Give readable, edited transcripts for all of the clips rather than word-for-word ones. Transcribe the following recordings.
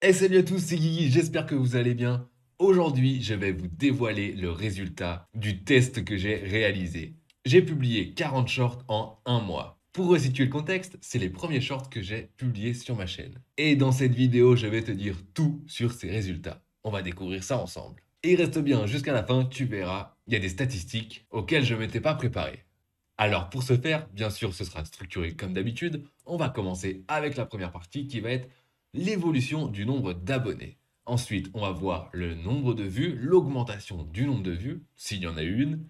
Et salut à tous, c'est Guigui, j'espère que vous allez bien. Aujourd'hui, je vais vous dévoiler le résultat du test que j'ai réalisé. J'ai publié 40 shorts en un mois. Pour resituer le contexte, c'est les premiers shorts que j'ai publiés sur ma chaîne. Et dans cette vidéo, je vais te dire tout sur ces résultats. On va découvrir ça ensemble. Et reste bien jusqu'à la fin, tu verras, il y a des statistiques auxquelles je ne m'étais pas préparé. Alors pour ce faire, bien sûr, ce sera structuré comme d'habitude. On va commencer avec la première partie qui va être l'évolution du nombre d'abonnés. Ensuite, on va voir le nombre de vues, l'augmentation du nombre de vues, s'il y en a une,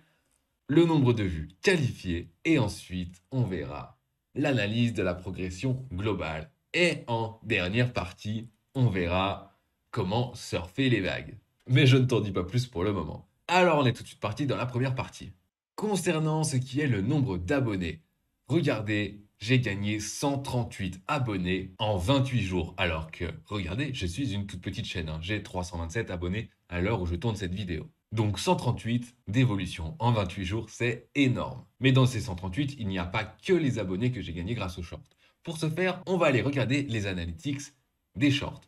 le nombre de vues qualifiées, et ensuite, on verra l'analyse de la progression globale. Et en dernière partie, on verra comment surfer les vagues. Mais je ne t'en dis pas plus pour le moment. Alors on est tout de suite parti dans la première partie. Concernant ce qui est le nombre d'abonnés, regardez, j'ai gagné 138 abonnés en 28 jours. Alors que, regardez, je suis une toute petite chaîne, hein. J'ai 327 abonnés à l'heure où je tourne cette vidéo. Donc 138 d'évolution en 28 jours, c'est énorme. Mais dans ces 138, il n'y a pas que les abonnés que j'ai gagnés grâce aux shorts. Pour ce faire, on va aller regarder les analytics des shorts.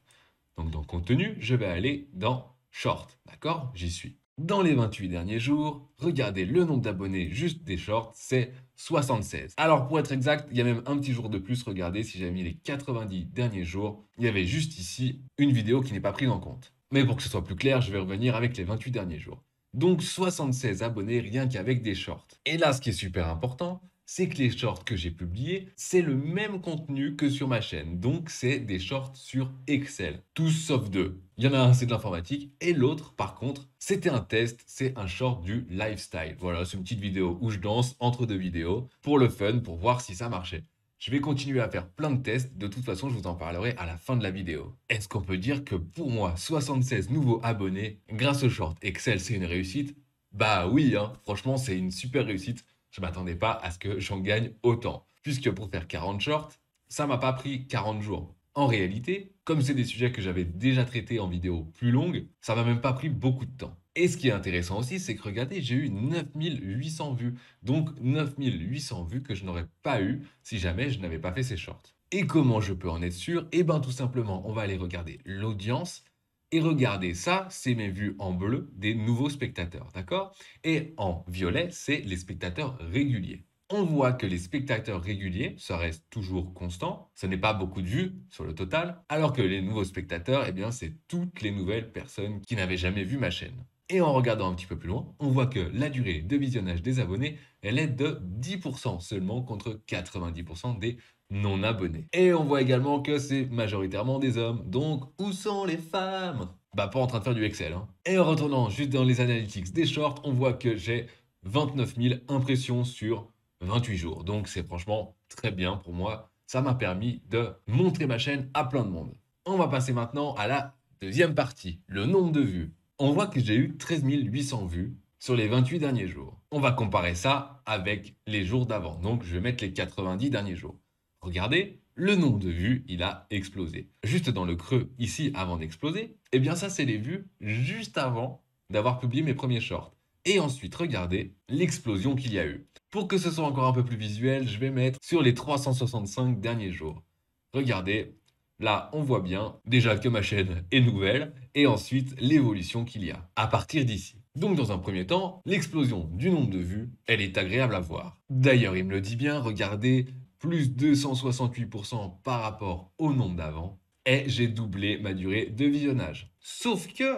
Donc dans contenu, je vais aller dans short, d'accord? J'y suis. Dans les 28 derniers jours, regardez le nombre d'abonnés juste des shorts, c'est 76. Alors pour être exact, il y a même un petit jour de plus, regardez, si j'avais mis les 90 derniers jours, il y avait juste ici une vidéo qui n'est pas prise en compte. Mais pour que ce soit plus clair, je vais revenir avec les 28 derniers jours. Donc 76 abonnés rien qu'avec des shorts. Et là, ce qui est super important, c'est que les shorts que j'ai publiés, c'est le même contenu que sur ma chaîne. Donc, c'est des shorts sur Excel. Tous sauf deux. Il y en a un, c'est de l'informatique. Et l'autre, par contre, c'était un test. C'est un short du lifestyle. Voilà, c'est une petite vidéo où je danse entre deux vidéos pour le fun, pour voir si ça marchait. Je vais continuer à faire plein de tests. De toute façon, je vous en parlerai à la fin de la vidéo. Est-ce qu'on peut dire que pour moi, 76 nouveaux abonnés grâce au short Excel, c'est une réussite? Bah oui, hein. Franchement, c'est une super réussite. Je m'attendais pas à ce que j'en gagne autant. Puisque pour faire 40 shorts, ça m'a pas pris 40 jours. En réalité, comme c'est des sujets que j'avais déjà traités en vidéo plus longue, ça m'a même pas pris beaucoup de temps. Et ce qui est intéressant aussi, c'est que regardez, j'ai eu 9800 vues. Donc 9800 vues que je n'aurais pas eu si jamais je n'avais pas fait ces shorts. Et comment je peux en être sûr? Eh bien tout simplement, on va aller regarder l'audience. Et regardez, ça, c'est mes vues en bleu des nouveaux spectateurs, d'accord? Et en violet, c'est les spectateurs réguliers. On voit que les spectateurs réguliers, ça reste toujours constant, ce n'est pas beaucoup de vues sur le total, alors que les nouveaux spectateurs, eh bien, c'est toutes les nouvelles personnes qui n'avaient jamais vu ma chaîne. Et en regardant un petit peu plus loin, on voit que la durée de visionnage des abonnés, elle est de 10% seulement contre 90% des non-abonnés. Et on voit également que c'est majoritairement des hommes, donc où sont les femmes? Bah pas en train de faire du Excel, hein. Et en retournant juste dans les analytics des shorts, on voit que j'ai 29 000 impressions sur 28 jours. Donc c'est franchement très bien pour moi. Ça m'a permis de montrer ma chaîne à plein de monde. On va passer maintenant à la deuxième partie, le nombre de vues. On voit que j'ai eu 13 800 vues sur les 28 derniers jours. On va comparer ça avec les jours d'avant. Donc je vais mettre les 90 derniers jours. Regardez, le nombre de vues, il a explosé. Juste dans le creux ici avant d'exploser, eh bien ça c'est les vues juste avant d'avoir publié mes premiers shorts. Et ensuite, regardez l'explosion qu'il y a eu. Pour que ce soit encore un peu plus visuel, je vais mettre sur les 365 derniers jours. Regardez, là on voit bien déjà que ma chaîne est nouvelle et ensuite l'évolution qu'il y a à partir d'ici. Donc dans un premier temps, l'explosion du nombre de vues, elle est agréable à voir. D'ailleurs, il me le dit bien, regardez, plus 268% par rapport au nombre d'avant, et j'ai doublé ma durée de visionnage. Sauf que,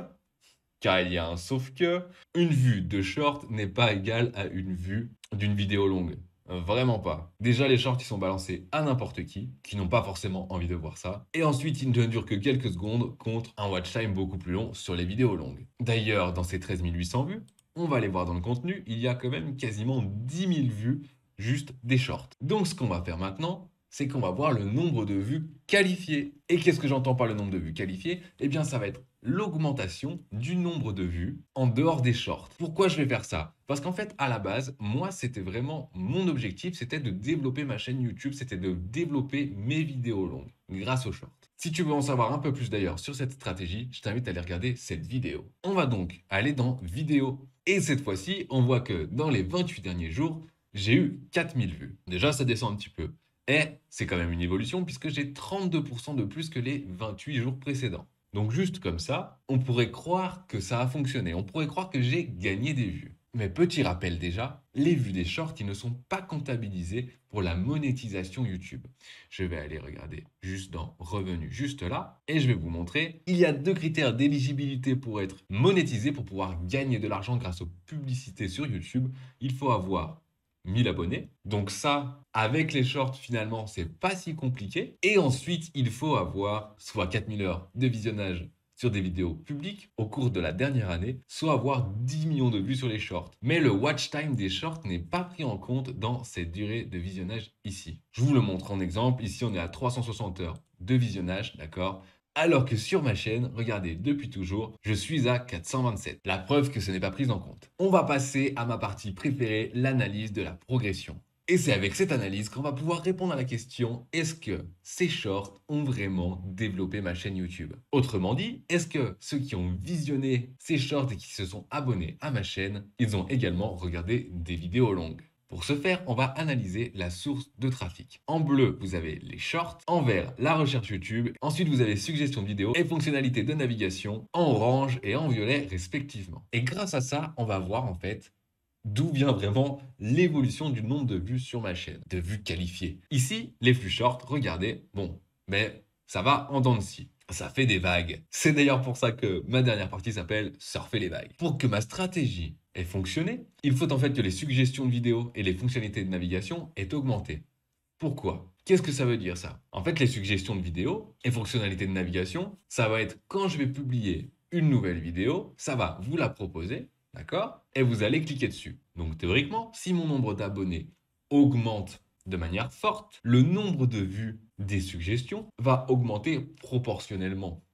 car il y a un sauf que, une vue de short n'est pas égale à une vue d'une vidéo longue. Vraiment pas. Déjà, les shorts, ils sont balancés à n'importe qui n'ont pas forcément envie de voir ça. Et ensuite, ils ne durent que quelques secondes contre un watch time beaucoup plus long sur les vidéos longues. D'ailleurs, dans ces 13 800 vues, on va aller voir dans le contenu, il y a quand même quasiment 10 000 vues juste des shorts. Donc, ce qu'on va faire maintenant, c'est qu'on va voir le nombre de vues qualifiées. Et qu'est-ce que j'entends par le nombre de vues qualifiées? Eh bien, ça va être l'augmentation du nombre de vues en dehors des shorts. Pourquoi je vais faire ça? Parce qu'en fait, à la base, moi, c'était vraiment mon objectif, c'était de développer ma chaîne YouTube, c'était de développer mes vidéos longues grâce aux shorts. Si tu veux en savoir un peu plus d'ailleurs sur cette stratégie, je t'invite à aller regarder cette vidéo. On va donc aller dans vidéo. Et cette fois-ci, on voit que dans les 28 derniers jours, j'ai eu 4000 vues. Déjà, ça descend un petit peu. Et c'est quand même une évolution puisque j'ai 32% de plus que les 28 jours précédents. Donc juste comme ça, on pourrait croire que ça a fonctionné, on pourrait croire que j'ai gagné des vues. Mais petit rappel déjà, les vues des shorts, ils ne sont pas comptabilisés pour la monétisation YouTube. Je vais aller regarder juste dans Revenus, juste là, et je vais vous montrer. Il y a deux critères d'éligibilité pour être monétisé, pour pouvoir gagner de l'argent grâce aux publicités sur YouTube. Il faut avoir 1000 abonnés. Donc ça, avec les shorts, finalement, c'est pas si compliqué. Et ensuite, il faut avoir soit 4000 heures de visionnage sur des vidéos publiques au cours de la dernière année, soit avoir 10 millions de vues sur les shorts. Mais le watch time des shorts n'est pas pris en compte dans cette durée de visionnage ici. Je vous le montre en exemple. Ici, on est à 360 heures de visionnage, d'accord? Alors que sur ma chaîne, regardez, depuis toujours, je suis à 427. La preuve que ce n'est pas pris en compte. On va passer à ma partie préférée, l'analyse de la progression. Et c'est avec cette analyse qu'on va pouvoir répondre à la question, est-ce que ces shorts ont vraiment développé ma chaîne YouTube? Autrement dit, est-ce que ceux qui ont visionné ces shorts et qui se sont abonnés à ma chaîne, ils ont également regardé des vidéos longues? Pour ce faire, on va analyser la source de trafic. En bleu, vous avez les shorts. En vert, la recherche YouTube. Ensuite, vous avez suggestions de vidéos et fonctionnalités de navigation en orange et en violet respectivement. Et grâce à ça, on va voir en fait d'où vient vraiment l'évolution du nombre de vues sur ma chaîne, de vues qualifiées. Ici, les flux shorts, regardez, bon, mais ça va en dents de scie. Ça fait des vagues. C'est d'ailleurs pour ça que ma dernière partie s'appelle Surfer les vagues. Pour que ma stratégie ait fonctionné, il faut en fait que les suggestions de vidéos et les fonctionnalités de navigation aient augmenté. Pourquoi? Qu'est-ce que ça veut dire ça? En fait, les suggestions de vidéos et fonctionnalités de navigation, ça va être quand je vais publier une nouvelle vidéo, ça va vous la proposer, d'accord? Et vous allez cliquer dessus. Donc théoriquement, si mon nombre d'abonnés augmente de manière forte, le nombre de vues des suggestions va augmenter proportionnellement.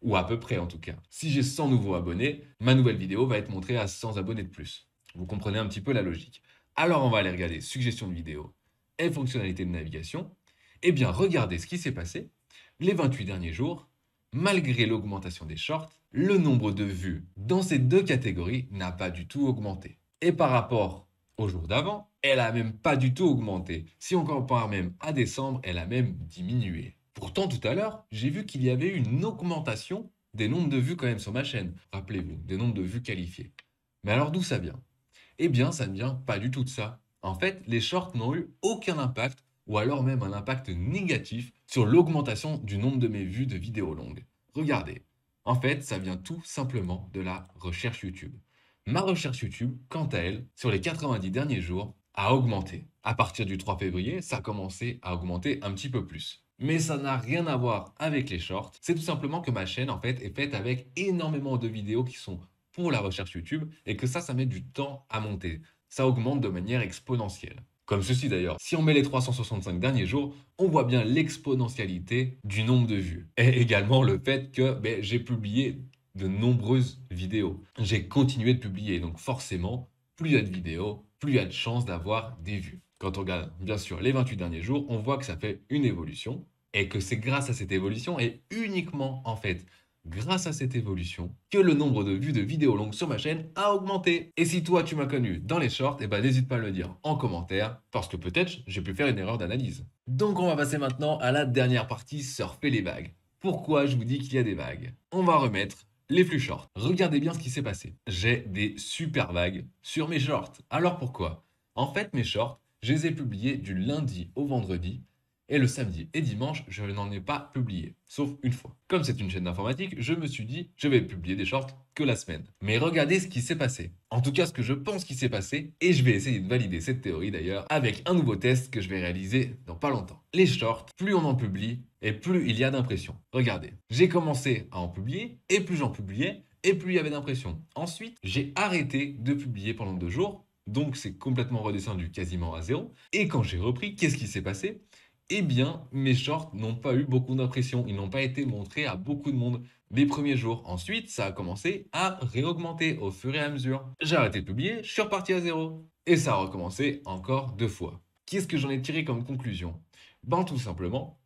Ou à peu près en tout cas. Si j'ai 100 nouveaux abonnés, ma nouvelle vidéo va être montrée à 100 abonnés de plus. Vous comprenez un petit peu la logique. Alors on va aller regarder suggestions de vidéos et fonctionnalités de navigation. Eh bien, regardez ce qui s'est passé. Les 28 derniers jours, malgré l'augmentation des shorts, le nombre de vues dans ces deux catégories n'a pas du tout augmenté. Et par rapport au jour d'avant, elle a même pas du tout augmenté. Si on compare même à décembre, elle a même diminué. Pourtant, tout à l'heure, j'ai vu qu'il y avait une augmentation des nombres de vues quand même sur ma chaîne. Rappelez-vous, des nombres de vues qualifiées. Mais alors d'où ça vient? Eh bien, ça ne vient pas du tout de ça. En fait, les shorts n'ont eu aucun impact, ou alors même un impact négatif, sur l'augmentation du nombre de mes vues de vidéos longues. Regardez. En fait, ça vient tout simplement de la recherche YouTube. Ma recherche YouTube, quant à elle, sur les 90 derniers jours, a augmenté. À partir du 3 février, ça a commencé à augmenter un petit peu plus. Mais ça n'a rien à voir avec les shorts. C'est tout simplement que ma chaîne, en fait, est faite avec énormément de vidéos qui sont pour la recherche YouTube et que ça met du temps à monter. Ça augmente de manière exponentielle. Comme ceci d'ailleurs. Si on met les 365 derniers jours, on voit bien l'exponentialité du nombre de vues. Et également le fait que j'ai publié de nombreuses vidéos. J'ai continué de publier, donc forcément, plus il y a de vidéos, plus il y a de chances d'avoir des vues. Quand on regarde bien sûr les 28 derniers jours, on voit que ça fait une évolution et que c'est grâce à cette évolution et uniquement en fait grâce à cette évolution que le nombre de vues de vidéos longues sur ma chaîne a augmenté. Et si toi tu m'as connu dans les shorts, eh ben n'hésite pas à le dire en commentaire parce que peut-être j'ai pu faire une erreur d'analyse. Donc on va passer maintenant à la dernière partie, surfer les vagues. Pourquoi je vous dis qu'il y a des vagues? On va remettre les flux shorts. Regardez bien ce qui s'est passé. J'ai des super vagues sur mes shorts. Alors pourquoi? En fait mes shorts, je les ai publiés du lundi au vendredi. Et le samedi et dimanche, je n'en ai pas publié, sauf une fois. Comme c'est une chaîne d'informatique, je me suis dit, je vais publier des shorts que la semaine. Mais regardez ce qui s'est passé. En tout cas, ce que je pense qui s'est passé, et je vais essayer de valider cette théorie d'ailleurs, avec un nouveau test que je vais réaliser dans pas longtemps. Les shorts, plus on en publie, et plus il y a d'impressions. Regardez, j'ai commencé à en publier, et plus j'en publiais, et plus il y avait d'impressions. Ensuite, j'ai arrêté de publier pendant 2 jours, donc c'est complètement redescendu quasiment à zéro. Et quand j'ai repris, qu'est-ce qui s'est passé? Eh bien, mes shorts n'ont pas eu beaucoup d'impressions. Ils n'ont pas été montrés à beaucoup de monde les premiers jours. Ensuite, ça a commencé à réaugmenter au fur et à mesure. J'ai arrêté de publier, je suis reparti à zéro. Et ça a recommencé encore 2 fois. Qu'est-ce que j'en ai tiré comme conclusion? Ben, tout simplement,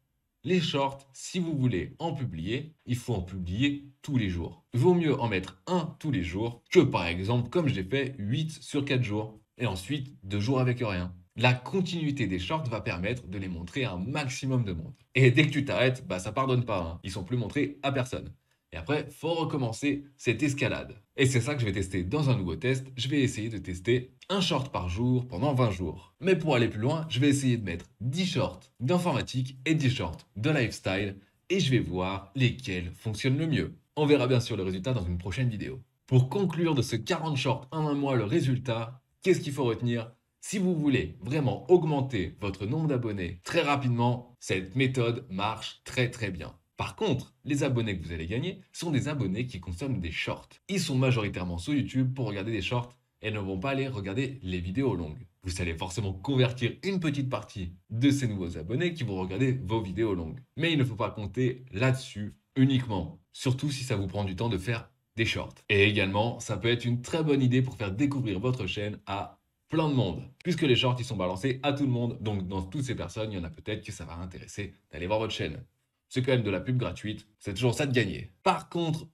les shorts, si vous voulez en publier, il faut en publier tous les jours. Vaut mieux en mettre un tous les jours que par exemple, comme je l'ai fait, 8 sur 4 jours. Et ensuite, 2 jours avec rien. La continuité des shorts va permettre de les montrer à un maximum de monde. Et dès que tu t'arrêtes, ça pardonne pas, hein. Ils sont plus montrés à personne. Et après, faut recommencer cette escalade. Et c'est ça que je vais tester dans un nouveau test. Je vais essayer de tester un short par jour pendant 20 jours. Mais pour aller plus loin, je vais essayer de mettre 10 shorts d'informatique et 10 shorts de lifestyle et je vais voir lesquels fonctionnent le mieux. On verra bien sûr le résultat dans une prochaine vidéo. Pour conclure de ce 40 shorts en un mois, le résultat, qu'est-ce qu'il faut retenir? Si vous voulez vraiment augmenter votre nombre d'abonnés très rapidement, cette méthode marche très très bien. Par contre, les abonnés que vous allez gagner sont des abonnés qui consomment des shorts. Ils sont majoritairement sur YouTube pour regarder des shorts et ne vont pas aller regarder les vidéos longues. Vous allez forcément convertir une petite partie de ces nouveaux abonnés qui vont regarder vos vidéos longues. Mais il ne faut pas compter là-dessus uniquement, surtout si ça vous prend du temps de faire des shorts. Et également, ça peut être une très bonne idée pour faire découvrir votre chaîne à plein de monde, puisque les shorts, ils sont balancés à tout le monde. Donc, dans toutes ces personnes, il y en a peut-être que ça va intéresser d'aller voir votre chaîne. C'est quand même de la pub gratuite, c'est toujours ça de gagner. Par contre,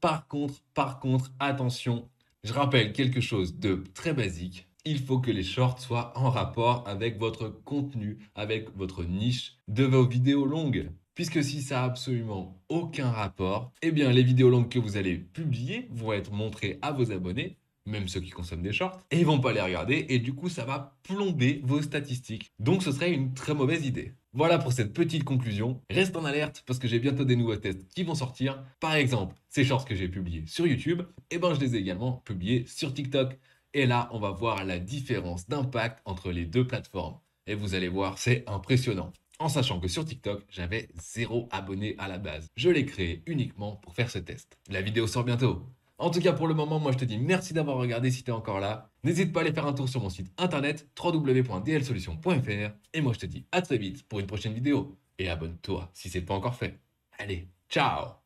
attention, je rappelle quelque chose de très basique. Il faut que les shorts soient en rapport avec votre contenu, avec votre niche de vos vidéos longues. Puisque si ça n'a absolument aucun rapport, eh bien les vidéos longues que vous allez publier vont être montrées à vos abonnés, même ceux qui consomment des shorts, et ils vont pas les regarder, et du coup ça va plomber vos statistiques. Donc ce serait une très mauvaise idée. Voilà pour cette petite conclusion. Reste en alerte parce que j'ai bientôt des nouveaux tests qui vont sortir. Par exemple, ces shorts que j'ai publiés sur YouTube, je les ai également publiés sur TikTok. Et là, on va voir la différence d'impact entre les deux plateformes. Et vous allez voir, c'est impressionnant. En sachant que sur TikTok, j'avais 0 abonnés à la base. Je l'ai créé uniquement pour faire ce test. La vidéo sort bientôt. En tout cas, pour le moment, moi je te dis merci d'avoir regardé si tu es encore là. N'hésite pas à aller faire un tour sur mon site internet www.dlsolutions.fr et moi je te dis à très vite pour une prochaine vidéo. Et abonne-toi si ce n'est pas encore fait. Allez, ciao!